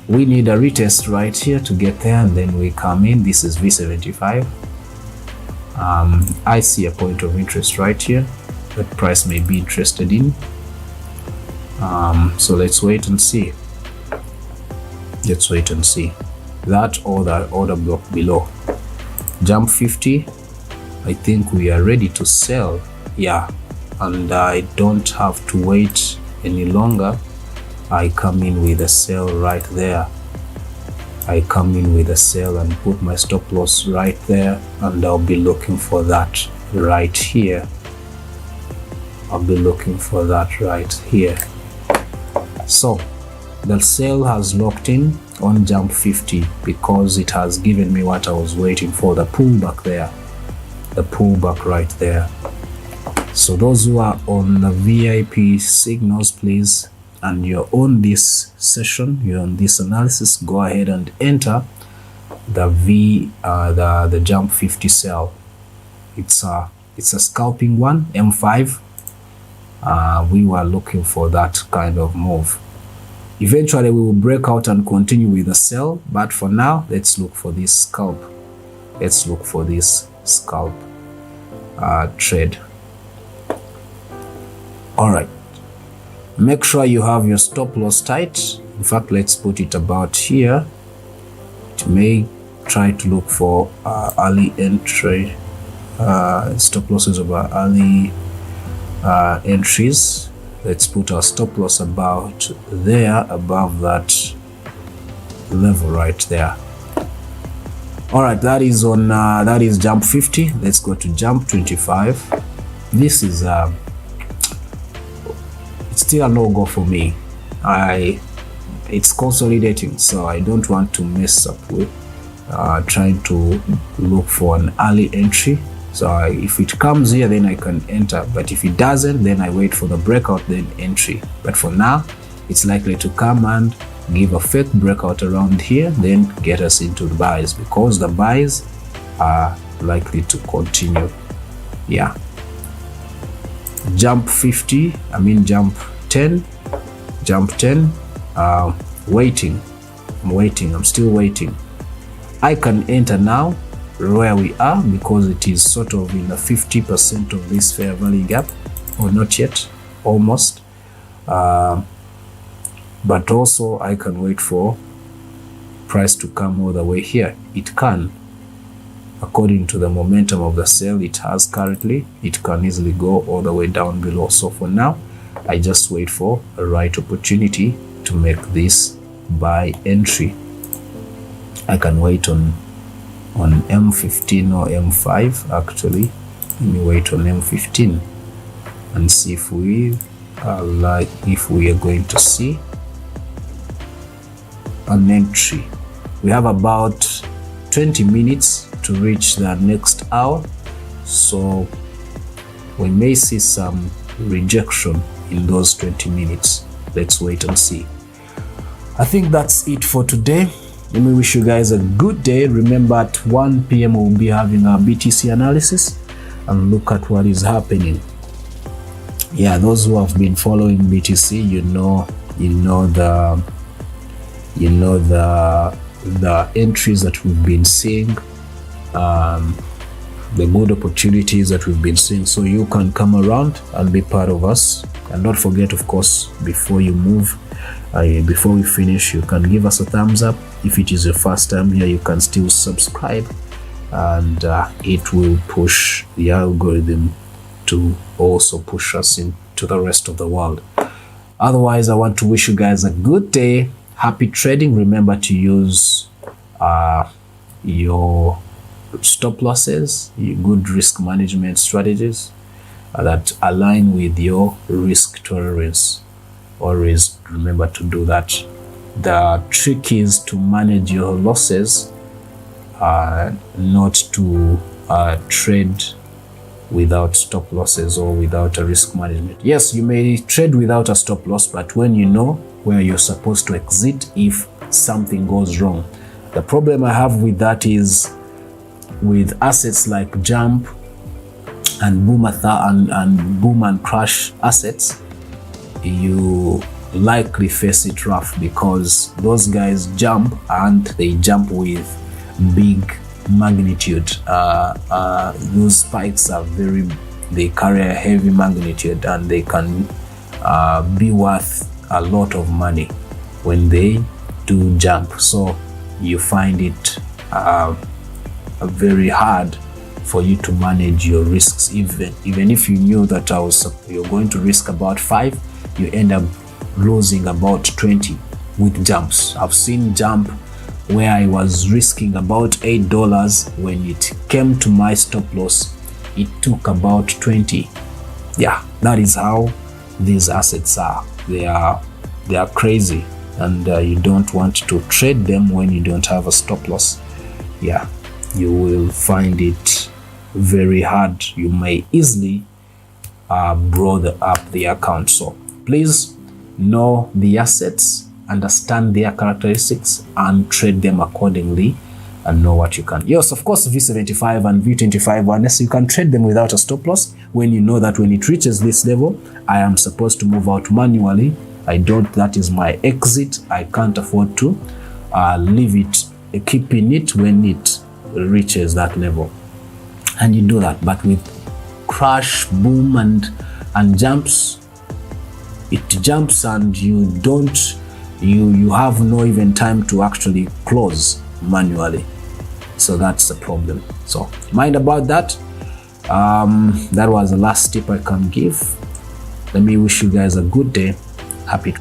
We need a retest right here to get there, and then we come in. This is V75. I see a point of interest right here that price may be interested in. So let's wait and see. Let's wait and see. That or the order block below. Jump 50. I think we are ready to sell. Yeah. And I don't have to wait any longer. I come in with a sell right there. I come in with a sell and put my stop loss right there, and I'll be looking for that right here. I'll be looking for that right here. So the sell has locked in on jump 50 because it has given me what I was waiting for, the pullback there, the pullback right there. So those who are on the VIP signals, please, and you're on this session, you're on this analysis, go ahead and enter the the jump 50 sell. It's a scalping one, M5. We were looking for that kind of move. Eventually we will break out and continue with the sell, but for now let's look for this scalp. Let's look for this scalp trade. All right, make sure you have your stop loss tight. In fact, let's put it about here. It may try to look for early entry, stop losses of our early entries. Let's put our stop loss about there, above that level right there. All right, that is on that is jump 50. Let's go to jump 25. This is it's still a no-go for me. It's consolidating, so I don't want to mess up with trying to look for an early entry. So if it comes here, then I can enter, but if it doesn't, then I wait for the breakout, then entry. But for now, it's likely to come and give a fake breakout around here, then get us into the buys, because the buys are likely to continue. Yeah. Jump 50, jump 10, waiting. I'm still waiting. I can enter now where we are, because it is sort of in the 50% of this fair value gap, or not yet, almost. But also I can wait for price to come all the way here. It can, according to the momentum of the sell it has currently, it can easily go all the way down below. So for now, I just wait for a right opportunity to make this buy entry. I can wait on M15 or M5 actually. Let me wait on M15 and see if we are going to see an entry. We have about 20 minutes to reach the next hour, so we may see some rejection in those 20 minutes. Let's wait and see. I think that's it for today. Let me wish you guys a good day. Remember, at 1 p.m. we'll be having our BTC analysis and look at what is happening. Yeah, those who have been following BTC, you know the entries that we've been seeing, the good opportunities that we've been seeing, so you can come around and be part of us. And don't forget, of course, before you move, before we finish, you can give us a thumbs up. If it is your first time here, you can still subscribe, and it will push the algorithm to also push us into the rest of the world. Otherwise, I want to wish you guys a good day. Happy trading. Remember to use your stop losses, your good risk management strategies that align with your risk tolerance. Always remember to do that. The trick is to manage your losses, not to trade without stop losses or without a risk management. Yes, you may trade without a stop loss, but when you know where you're supposed to exit if something goes wrong. The problem I have with that is with assets like jump and boom and crash assets, you likely face it rough because those guys jump, and they jump with big magnitude. Those spikes are they carry a heavy magnitude, and they can be worth a lot of money when they do jump. So you find it very hard for you to manage your risks. Even if you knew that you're going to risk about 5, you end up losing about 20 with jumps. I've seen jump where I was risking about $8. When it came to my stop loss, it took about 20. Yeah, that is how these assets are. They are crazy, and you don't want to trade them when you don't have a stop loss. Yeah, you will find it very hard. You may easily blow up the account. So please know the assets, understand their characteristics, and trade them accordingly, and know what you can. Yes, of course, V75 and V25 oneness, you can trade them without a stop loss when you know that when it reaches this level, I am supposed to move out manually. That is my exit. I can't afford to leave it, keeping it when it reaches that level. And you do that. But with crash, boom, and jumps, it jumps and you have no even time to actually close manually. So that's the problem. So mind about that. That was the last tip I can give. Let me wish you guys a good day. Happy